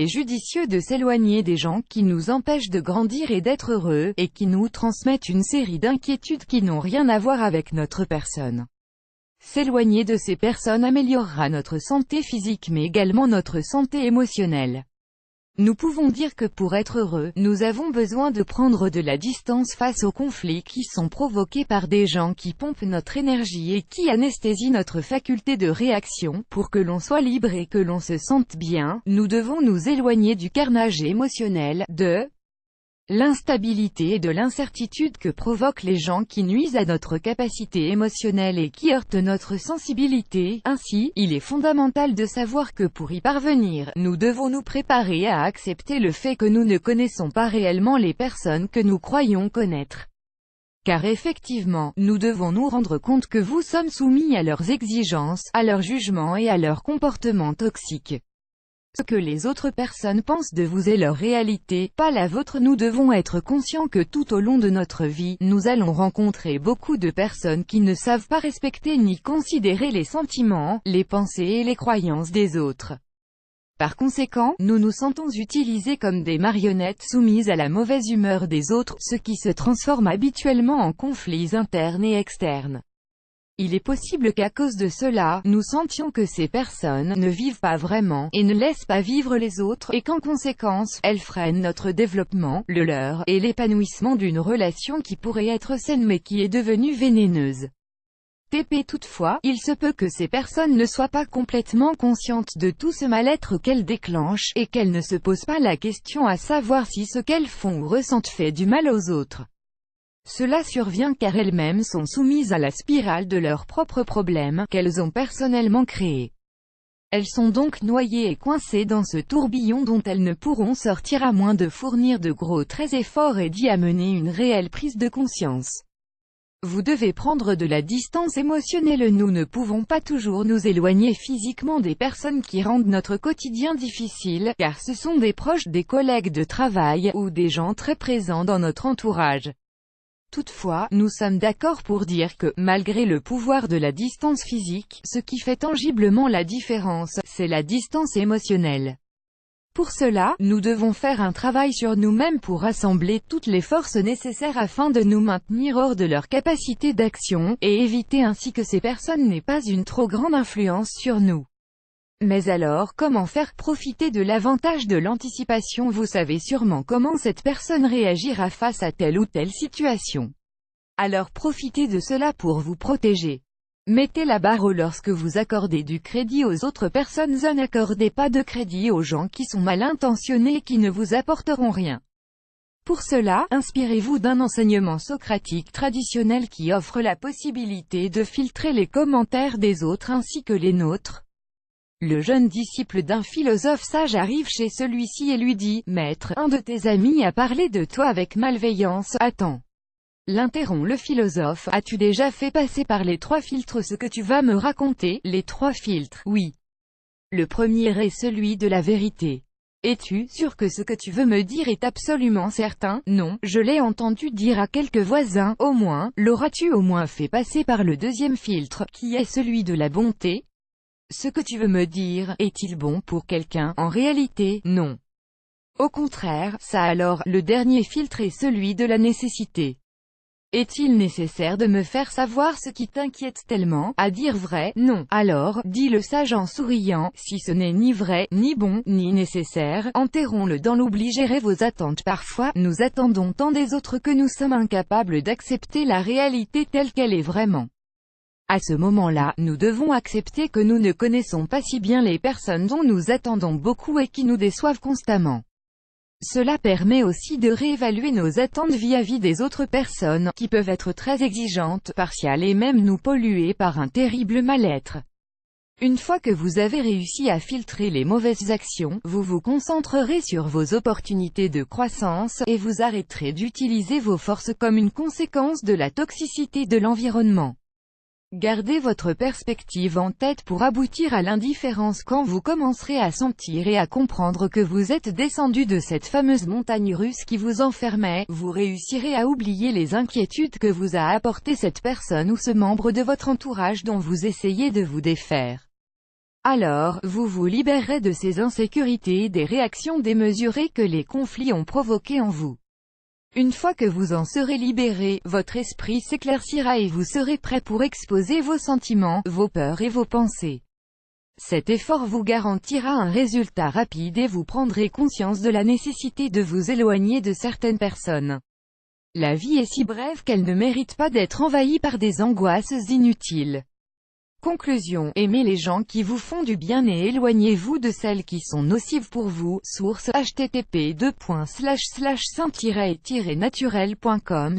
est judicieux de s'éloigner des gens qui nous empêchent de grandir et d'être heureux, et qui nous transmettent une série d'inquiétudes qui n'ont rien à voir avec notre personne. S'éloigner de ces personnes améliorera notre santé physique mais également notre santé émotionnelle. Nous pouvons dire que pour être heureux, nous avons besoin de prendre de la distance face aux conflits qui sont provoqués par des gens qui pompent notre énergie et qui anesthésient notre faculté de réaction. Pour que l'on soit libre et que l'on se sente bien, nous devons nous éloigner du carnage émotionnel, de l'instabilité et de l'incertitude que provoquent les gens qui nuisent à notre capacité émotionnelle et qui heurtent notre sensibilité. Ainsi, il est fondamental de savoir que pour y parvenir, nous devons nous préparer à accepter le fait que nous ne connaissons pas réellement les personnes que nous croyons connaître. Car effectivement, nous devons nous rendre compte que vous sommes soumis à leurs exigences, à leurs jugements et à leurs comportements toxiques. Ce que les autres personnes pensent de vous est leur réalité, pas la vôtre. Nous devons être conscients que tout au long de notre vie, nous allons rencontrer beaucoup de personnes qui ne savent pas respecter ni considérer les sentiments, les pensées et les croyances des autres. Par conséquent, nous nous sentons utilisés comme des marionnettes soumises à la mauvaise humeur des autres, ce qui se transforme habituellement en conflits internes et externes. Il est possible qu'à cause de cela, nous sentions que ces personnes ne vivent pas vraiment, et ne laissent pas vivre les autres, et qu'en conséquence, elles freinent notre développement, le leur, et l'épanouissement d'une relation qui pourrait être saine mais qui est devenue vénéneuse. Toutefois, il se peut que ces personnes ne soient pas complètement conscientes de tout ce mal-être qu'elles déclenchent, et qu'elles ne se posent pas la question à savoir si ce qu'elles font ou ressentent fait du mal aux autres. Cela survient car elles-mêmes sont soumises à la spirale de leurs propres problèmes, qu'elles ont personnellement créés. Elles sont donc noyées et coincées dans ce tourbillon dont elles ne pourront sortir à moins de fournir de gros très efforts et d'y amener une réelle prise de conscience. Vous devez prendre de la distance émotionnelle. Nous ne pouvons pas toujours nous éloigner physiquement des personnes qui rendent notre quotidien difficile, car ce sont des proches, des collègues de travail, ou des gens très présents dans notre entourage. Toutefois, nous sommes d'accord pour dire que, malgré le pouvoir de la distance physique, ce qui fait tangiblement la différence, c'est la distance émotionnelle. Pour cela, nous devons faire un travail sur nous-mêmes pour rassembler toutes les forces nécessaires afin de nous maintenir hors de leur capacité d'action, et éviter ainsi que ces personnes n'aient pas une trop grande influence sur nous. Mais alors, comment faire profiter de l'avantage de l'anticipation? Vous savez sûrement comment cette personne réagira face à telle ou telle situation. Alors profitez de cela pour vous protéger. Mettez la barre haut lorsque vous accordez du crédit aux autres personnes. N'accordez pas de crédit aux gens qui sont mal intentionnés et qui ne vous apporteront rien. Pour cela, inspirez-vous d'un enseignement socratique traditionnel qui offre la possibilité de filtrer les commentaires des autres ainsi que les nôtres. Le jeune disciple d'un philosophe sage arrive chez celui-ci et lui dit « Maître, un de tes amis a parlé de toi avec malveillance. Attends. » L'interrompt le philosophe. « As-tu déjà fait passer par les 3 filtres ce que tu vas me raconter? » Les 3 filtres, oui. Le premier est celui de la vérité. Es-tu sûr que ce que tu veux me dire est absolument certain? Non, je l'ai entendu dire à quelques voisins, au moins. L'auras-tu au moins fait passer par le deuxième filtre, qui est celui de la bonté? Ce que tu veux me dire, est-il bon pour quelqu'un? En réalité, non. Au contraire, ça alors, le dernier filtre est celui de la nécessité. Est-il nécessaire de me faire savoir ce qui t'inquiète tellement? À dire vrai, non. Alors, dit le sage en souriant, si ce n'est ni vrai, ni bon, ni nécessaire, enterrons-le dans l'oubli. Gérez vos attentes. Parfois, nous attendons tant des autres que nous sommes incapables d'accepter la réalité telle qu'elle est vraiment. À ce moment-là, nous devons accepter que nous ne connaissons pas si bien les personnes dont nous attendons beaucoup et qui nous déçoivent constamment. Cela permet aussi de réévaluer nos attentes vis-à-vis des autres personnes, qui peuvent être très exigeantes, partiales et même nous polluer par un terrible mal-être. Une fois que vous avez réussi à filtrer les mauvaises actions, vous vous concentrerez sur vos opportunités de croissance, et vous arrêterez d'utiliser vos forces comme une conséquence de la toxicité de l'environnement. Gardez votre perspective en tête pour aboutir à l'indifférence quand vous commencerez à sentir et à comprendre que vous êtes descendu de cette fameuse montagne russe qui vous enfermait. Vous réussirez à oublier les inquiétudes que vous a apportées cette personne ou ce membre de votre entourage dont vous essayez de vous défaire. Alors, vous vous libérerez de ces insécurités et des réactions démesurées que les conflits ont provoquées en vous. Une fois que vous en serez libéré, votre esprit s'éclaircira et vous serez prêt pour exposer vos sentiments, vos peurs et vos pensées. Cet effort vous garantira un résultat rapide et vous prendrez conscience de la nécessité de vous éloigner de certaines personnes. La vie est si brève qu'elle ne mérite pas d'être envahie par des angoisses inutiles. Conclusion, aimez les gens qui vous font du bien et éloignez-vous de celles qui sont nocives pour vous. Source http://saint-naturel.com/